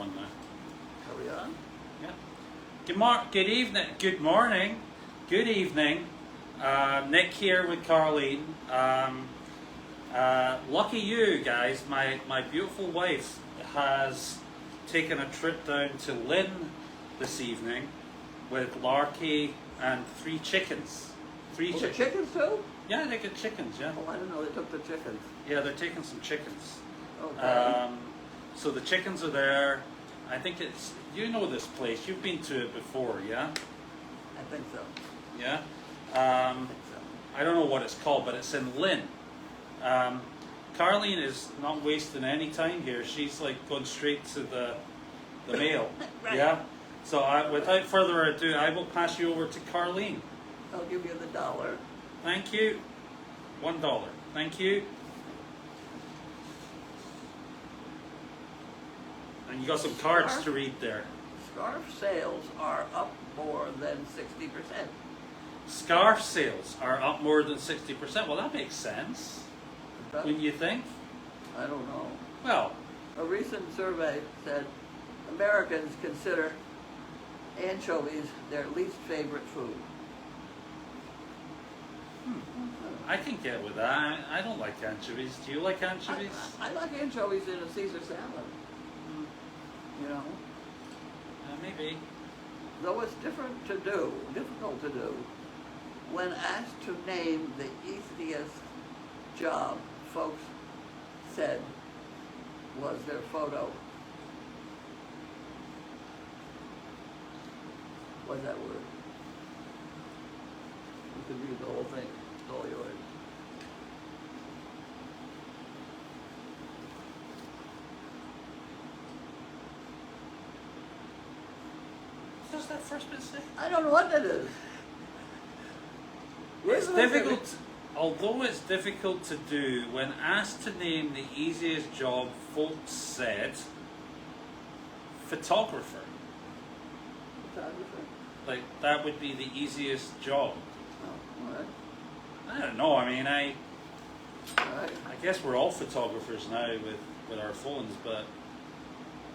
on now. Are we on? Yeah. Good evening. Good morning. Good evening. Nick here with Carlene. Lucky you guys. My beautiful wife has taken a trip down to Lynn this evening with Larky and 3 chickens. Three Oh, chickens. the chickens too? Yeah, they get chickens. Yeah. Oh, I didn't know they took the chickens. Yeah, they're taking some chickens. Okay. So the chickens are there. I think it's, you know this place, you've been to it before, yeah? I think so. Yeah? I think so. I don't know what it's called, but it's in Lynn. Carlene is not wasting any time here. She's like going straight to the mail. Right. Yeah? So without further ado, I will pass you over to Carlene. I'll give you the $1. Thank you. $1. Thank you. And you got some cards to read there. Scarf sales are up more than 60%. Scarf sales are up more than 60%. Well, that makes sense. Wouldn't you think? I don't know. Well, A recent survey said Americans consider anchovies their least favorite food. I can get with that. I don't like anchovies. Do you like anchovies? I like anchovies in a Caesar salad. You know, Maybe. though it's difficult to do, when asked to name the easiest job, folks said was their photo. What's that word? You could read the whole thing. It's all yours. What does that first bit say? I don't know what that is. It's difficult, although it's difficult to do, when asked to name the easiest job, folks said photographer. Photographer? Like, that would be the easiest job. Oh, all right. I don't know. I mean, I All right. guess we're all photographers now with our phones, but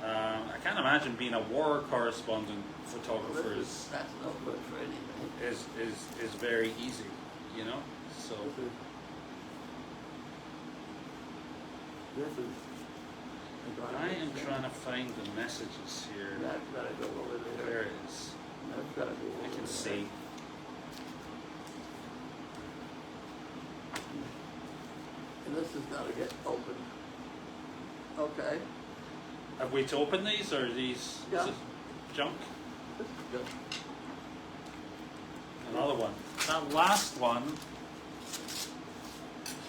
I can't imagine being a war correspondent photographer That's no good for anything. is very easy, you know. So This is. I am trying to find the messages here. That's gotta go over there. There it is. That's gotta go over I can there. see. And this has gotta get opened. Okay. Have we to open these, or are these Yeah. is it junk? This is good. Another one. That last one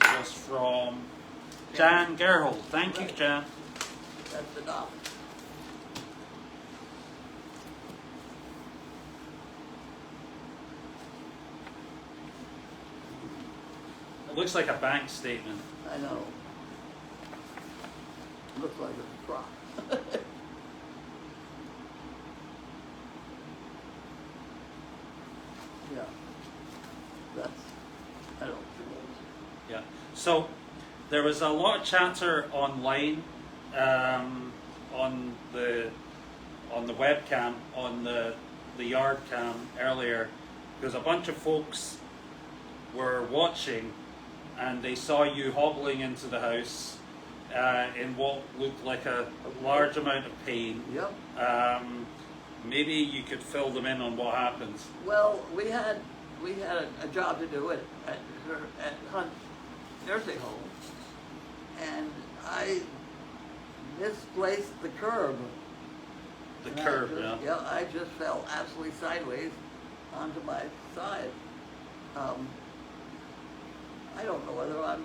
was from Jan Gerhold. Thank you, Right. Jan. That's the doc. It looks like a bank statement. I know. Looks like it's a crock. Yeah. That's, I don't suppose. Yeah. So there was a lot of chatter online on the webcam, on the yard cam earlier, because a bunch of folks were watching and they saw you hobbling into the house in what looked like a large amount of pain. Yep. Maybe you could fill them in on what happens. Well, we had a job to do at Hunt nursing home, and I misplaced the curb. The And curb, I just, yeah. I just fell absolutely sideways onto my side. I don't know whether I'm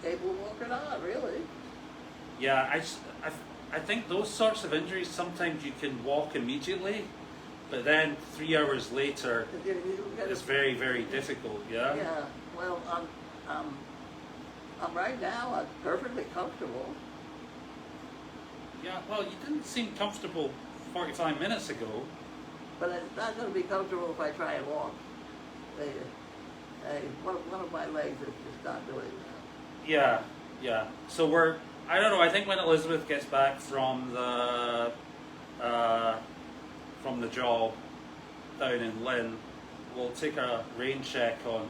able to walk or not, really. Yeah, I think those sorts of injuries, sometimes you can walk immediately, but then 3 hours later, it's very, very difficult, yeah? Yeah, well, I'm right now, I'm perfectly comfortable. Yeah, well, you didn't seem comfortable 45 minutes ago. But it's not going to be comfortable if I try and walk. One of my legs is just not doing that. Yeah. So I don't know, I think when Elizabeth gets back from the from the job down in Lynn, we'll take a rain check on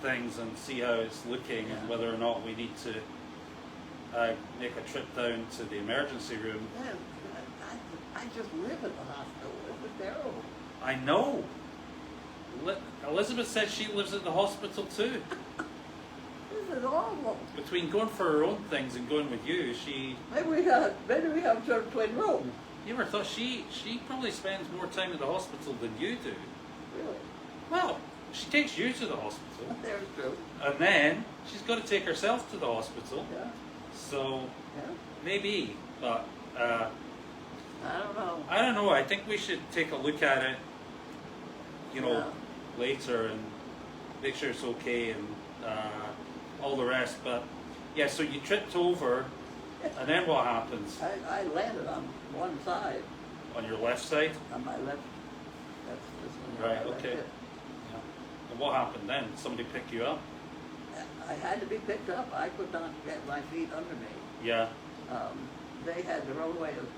things and see how it's looking and whether or not we need to make a trip down to the emergency room. Yeah, I just live at the hospital. It's terrible. I know. Elizabeth says she lives at the hospital too. This is awful. Between going for her own things and going with you, Maybe we have sort of twin rooms. you ever thought she probably spends more time at the hospital than you do? Really? Well, she takes you to the hospital, There's true. and then she's got to take herself to the hospital. Yeah. So Yeah. maybe, but I don't know. I don't know. I think we should take a look at it, later and make sure it's okay and all the rest. But yeah, so you tripped over, and then what happens? I landed on one side, On your left side? on my left. That's this one. Right, That's okay. it. Yeah. And what happened then? Somebody pick you up? I had to be picked up. I could not get my feet under me. Yeah. They had their own way of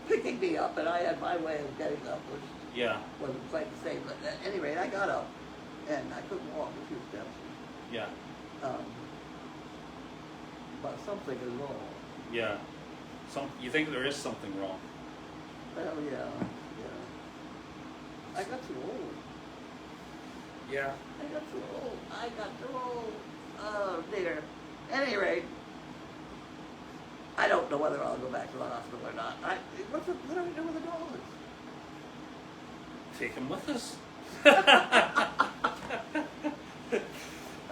picking me up, and I had my way of getting up, which Yeah. wasn't quite the same. But at any rate, I got up, and I couldn't walk a few steps. Yeah. But something is wrong. Yeah. You think there is something wrong? Well, yeah. I got too old. Yeah. I got too old. Oh dear. Any rate, I don't know whether I'll go back to the hospital or not. What do we do with the dogs? Take him with us.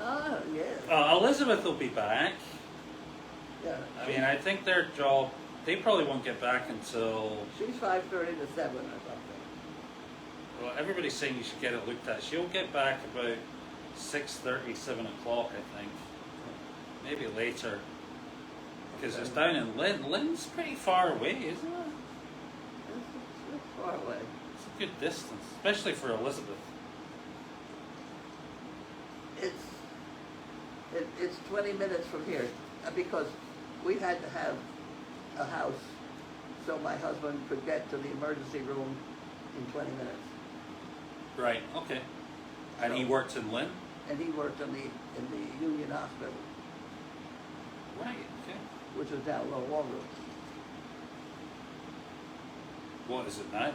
Oh, yes. Elizabeth will be back. Yeah. I mean, I think their job, they probably won't get back until, She's 5:30 to 7 or something. well, everybody's saying you should get it looked at. She'll get back about 6:30, 7 o'clock, I think. Maybe later. Because it's down in Lynn. Lynn's pretty far away, isn't it? It's far away. It's a good distance, especially for Elizabeth. It's 20 minutes from here because we had to have a house so my husband could get to the emergency room in 20 minutes. Right, okay. And he worked in Lynn? And he worked in the Union Hospital, Right, okay. which is down Low Walrus. What is it now?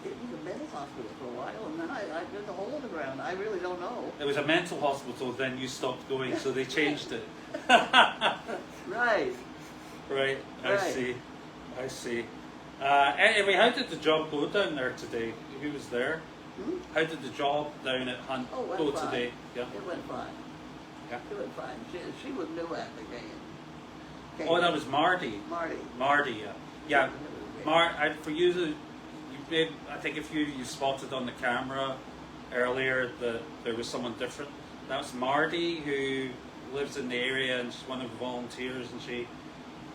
It was a mental hospital for a while, and then I did the hole in the ground. I really don't know. It was a mental hospital, then you stopped going, so they changed it. Right. Right, I Right. see. I see. Anyway, how did the job go down there today? Who was there? Hmm? How did the job down at Hunt Went go fine. today? Yeah. It went fine. Yeah. It went fine. She was new at the game. Oh, that was Marty. Marty. Marty, yeah. Yeah. For you, I think if you spotted on the camera earlier that there was someone different. That's Marty, who lives in the area and she's one of the volunteers, and she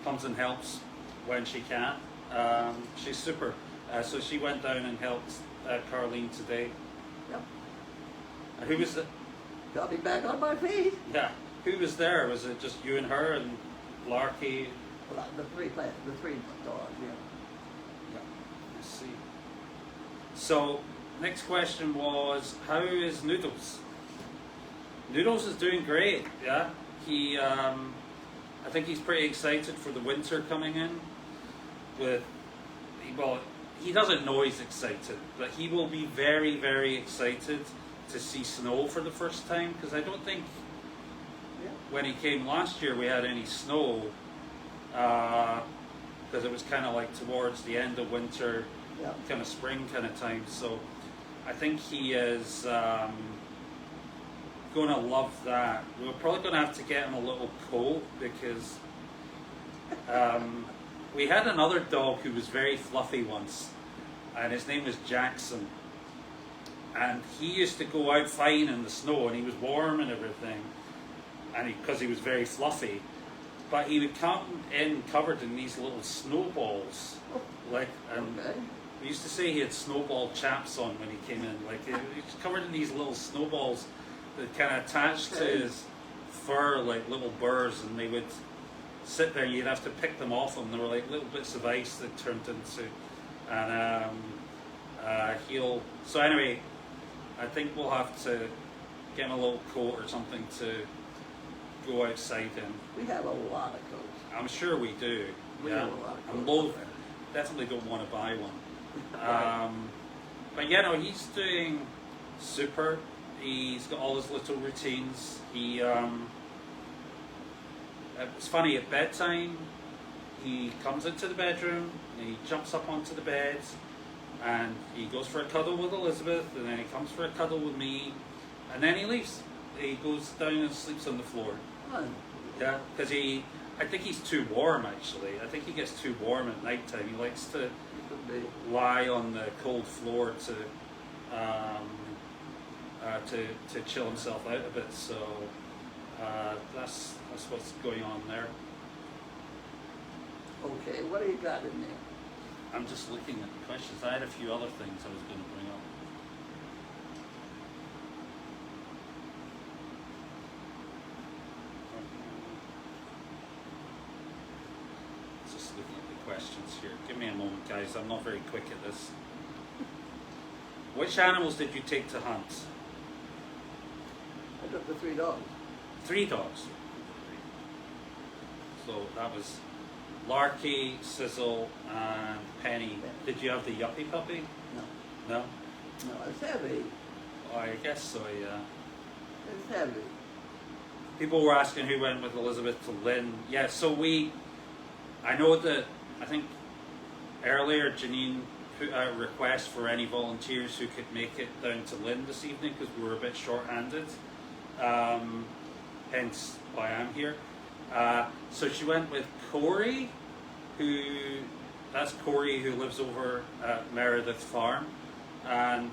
comes and helps when she can. She's super. So she went down and helped Carlene today. Yep. Who was it? Got me back on my feet. Yeah. Who was there? Was it just you and her and Larky? Well, the three dogs, yeah. Yeah. I see. So, next question was, how is Noodles? Noodles is doing great, yeah. He, I think he's pretty excited for the winter coming in. He doesn't know he's excited, but he will be very, very excited to see snow for the first time, because I don't think Yeah. when he came last year we had any snow, because it was kind of like towards the end of winter, Yeah. kind of spring kind of time. So I think he is going to love that. We're probably going to have to get him a little coat, because we had another dog who was very fluffy once, and his name was Jackson. And he used to go out fine in the snow, and he was warm and everything, and because he was very fluffy. But he would come in covered in these little snowballs, and Okay. we used to say he had snowball chaps on when he came in. He was covered in these little snowballs that kind of attached to his fur like little burrs, and they would sit there. You'd have to pick them off them. They were like little bits of ice that turned into, and he'll. So anyway, I think we'll have to get him a little coat or something to go outside in. We have a lot of coats. I'm sure we do. We Yeah, have a lot of I'm coats. loath. Definitely don't want to buy one. Right. But yeah, no, he's doing super. He's got all his little routines. He, it's funny, at bedtime, he comes into the bedroom, and he jumps up onto the bed, and he goes for a cuddle with Elizabeth, and then he comes for a cuddle with me, and then he leaves. He goes down and sleeps on the floor. Fun. Yeah, because I think he's too warm actually. I think he gets too warm at night time. He likes to It could be. lie on the cold floor to chill himself out a bit. So that's what's going on there. Okay, what do you got in there? I'm just looking at the questions. I had a few other things I was going to bring up. Just looking at the questions here. Give me a moment, guys. I'm not very quick at this. Which animals did you take to hunt? I took the 3 dogs. 3 dogs. So that was Larky, Sizzle, and Penny. Did you have the Yuppie Puppy? No. No? No, it's heavy. Oh, I guess so, yeah. It's heavy. People were asking who went with Elizabeth to Lynn. Yeah, so I know that, I think earlier Janine put out a request for any volunteers who could make it down to Lynn this evening because we were a bit short-handed. Hence why I'm here. So she went with Corey, that's Corey who lives over at Meredith Farm. And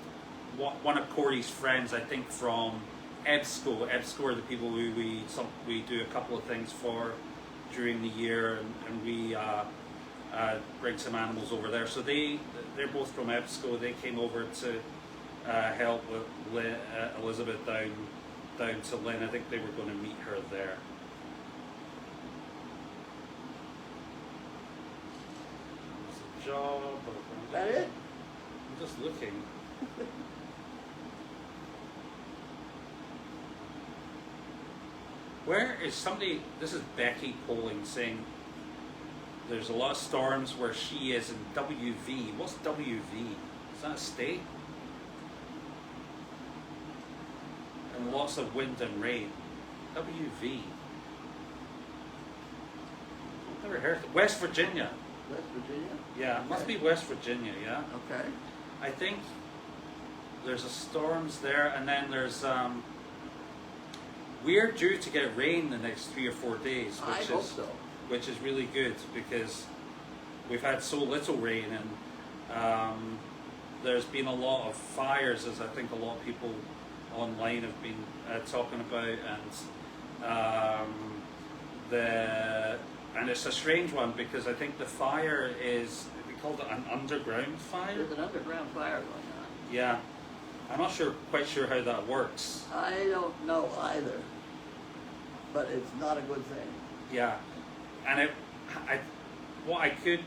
one of Corey's friends, I think from EBSCO are the people who we do a couple of things for during the year, and we bring some animals over there. So they're both from EBSCO. They came over to help with Elizabeth down to Lynn. I think they were going to meet her there. There's a job. Is that it? I'm just looking. Where is somebody? This is Becky Poling saying there's a lot of storms where she is in WV. What's WV? Is that a state? And lots of wind and rain. WV. I've never heard of it. West Virginia. West Virginia? Yeah, it must be West Virginia, yeah. Okay. I think there's a storms there, and then there's we're due to get rain the next 3 or 4 days, I hope so. which is really good because we've had so little rain, and there's been a lot of fires, as I think a lot of people online have been talking about, and it's a strange one because I think the fire is, we called it an underground fire. There's an underground fire going on. Yeah, I'm not quite sure how that works. I don't know either, but it's not a good thing. Yeah, and what I did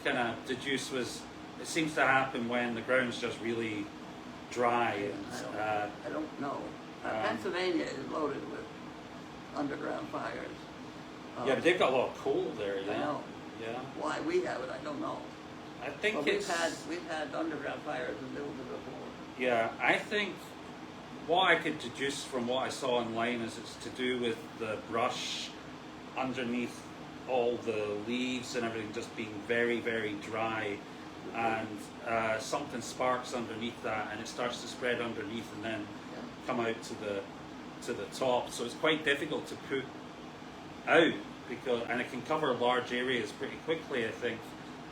kind of deduce was it seems to happen when the ground's just really dry. And I don't know. Pennsylvania is loaded with underground fires. yeah, but they've got a lot of coal there. Yeah, I know. Yeah, Why we have it, I don't know. I think But it's we've had underground fires in Milton before. yeah. I think what I could deduce from what I saw online is it's to do with the brush underneath all the leaves and everything just being very, very dry, and something sparks underneath that, and it starts to spread underneath and then Yeah. come out to the top. So it's quite difficult to put out and it can cover large areas pretty quickly, I think.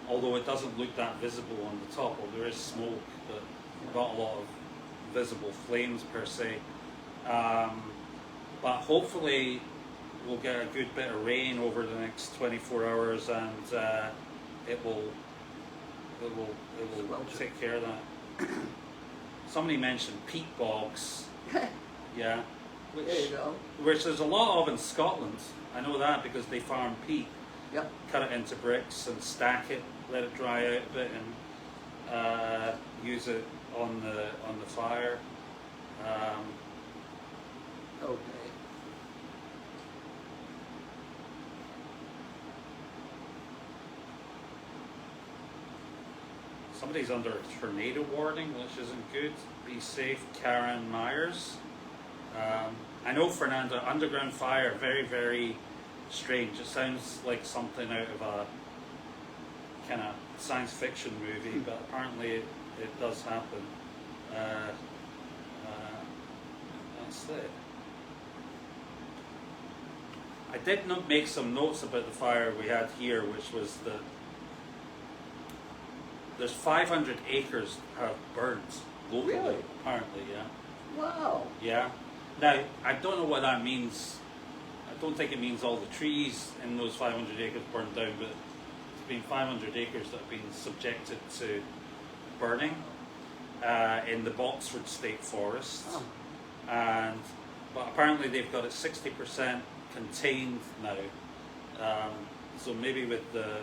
Although it doesn't look that visible on the top, or there is smoke, but not a lot of visible flames per se. But hopefully we'll get a good bit of rain over the next 24 hours, and it will take care of that. Somebody mentioned peat bogs. Yeah, There you go. which there's a lot of in Scotland. I know that because they farm peat, Yep. cut it into bricks and stack it, let it dry out a bit, and use it on the fire. Okay. Somebody's under a tornado warning, which isn't good. Be safe, Karen Myers. I know, Fernanda, underground fire, very, very strange. It sounds like something out of a kind of science fiction movie, but apparently it does happen. That's it. I did not make some notes about the fire we had here, which was that there's 500 acres have burned locally, Really? apparently, yeah. Wow. Yeah. Now, I don't know what that means. I don't think it means all the trees in those 500 acres burned down, but it's been 500 acres that have been subjected to burning in the Boxford State Forest. Oh. But apparently they've got it 60% contained now. So maybe with the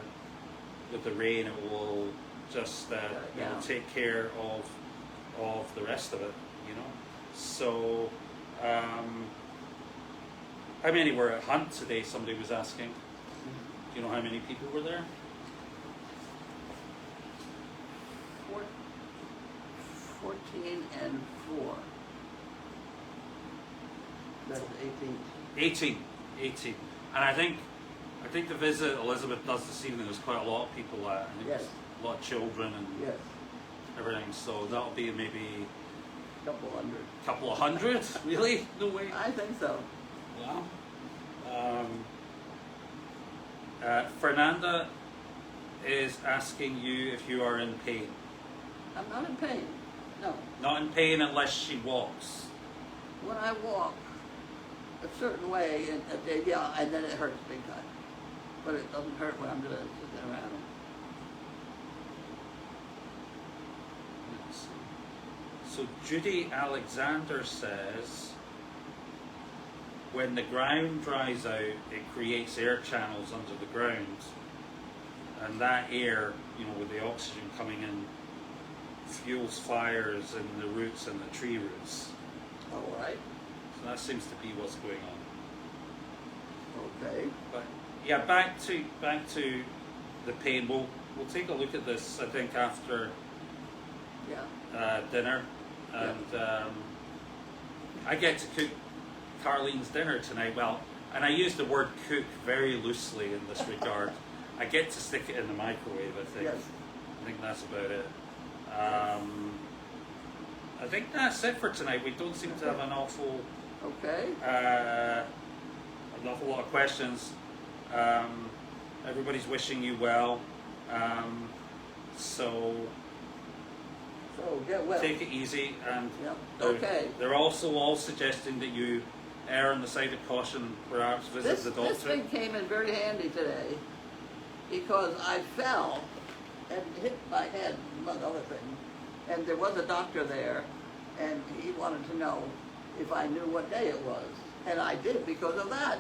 rain, it will just take care of the rest of it, you know. So how many were at Hunt today? Somebody was asking. Do you know how many people were there? 14 and 4. That's 18. 18. And I think the visit Elizabeth does this evening, there's quite a lot of people at, and Yes. a lot of children and Yes. everything. So that'll be maybe Couple hundred. a couple of hundred. Really? No way. I think so. Wow. Fernanda is asking you if you are in pain. I'm not in pain. No. Not in pain unless she walks. When I walk a certain way, and then it hurts big time. But it doesn't hurt when I'm just sitting around. Let's see. So Judy Alexander says, when the ground dries out, it creates air channels under the ground, and that air, you know, with the oxygen coming in, fuels fires in the roots and the tree roots. All right. So that seems to be what's going on. Okay. But yeah, back to the pain. We'll take a look at this, I think, after Yeah. dinner, and I get to cook Carlene's dinner tonight. Well, and I use the word cook very loosely in this regard. I get to stick it in the microwave, I think. Yes. I think that's about it. I think that's it for tonight. We don't seem to have an awful Okay. an awful lot of questions. Everybody's wishing you well. So So get well. take it easy, and Yep. they're, Okay. they're also all suggesting that you err on the side of caution, perhaps visit the This doctor. thing came in very handy today because I fell and hit my head, among other things. And there was a doctor there, and he wanted to know if I knew what day it was. And I did because of that.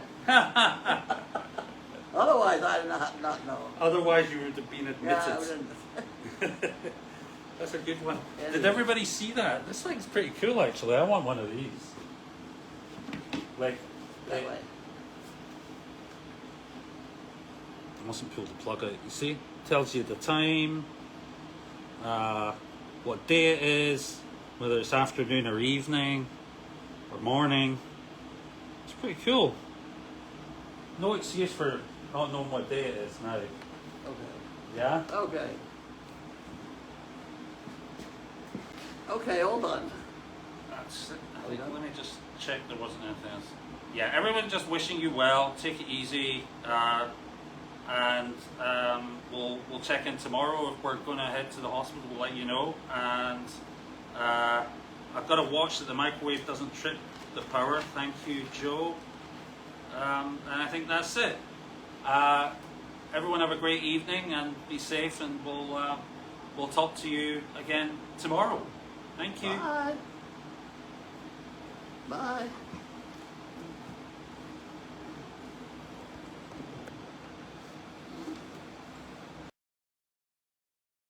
Otherwise, I'd not know. Otherwise, you would have been Yeah, I admitted. wouldn't. That's a good one. It Did is. everybody see that? This thing's pretty cool, actually. I want one of these. Like, That I way. mustn't pull the plug out. You see, tells you the time, what day it is, whether it's afternoon or evening or morning. It's pretty cool. No excuse for not knowing what day it is now. Okay. Yeah. Okay. Okay, hold on. That's it. Let me just check there wasn't anything else. Yeah, everyone just wishing you well. Take it easy, and we'll check in tomorrow. If we're going to head to the hospital, we'll let you know. And I've got to watch that the microwave doesn't trip the power. Thank you, Joe. And I think that's it. Everyone have a great evening and be safe. And we'll talk to you again tomorrow. Thank you. Bye. Bye.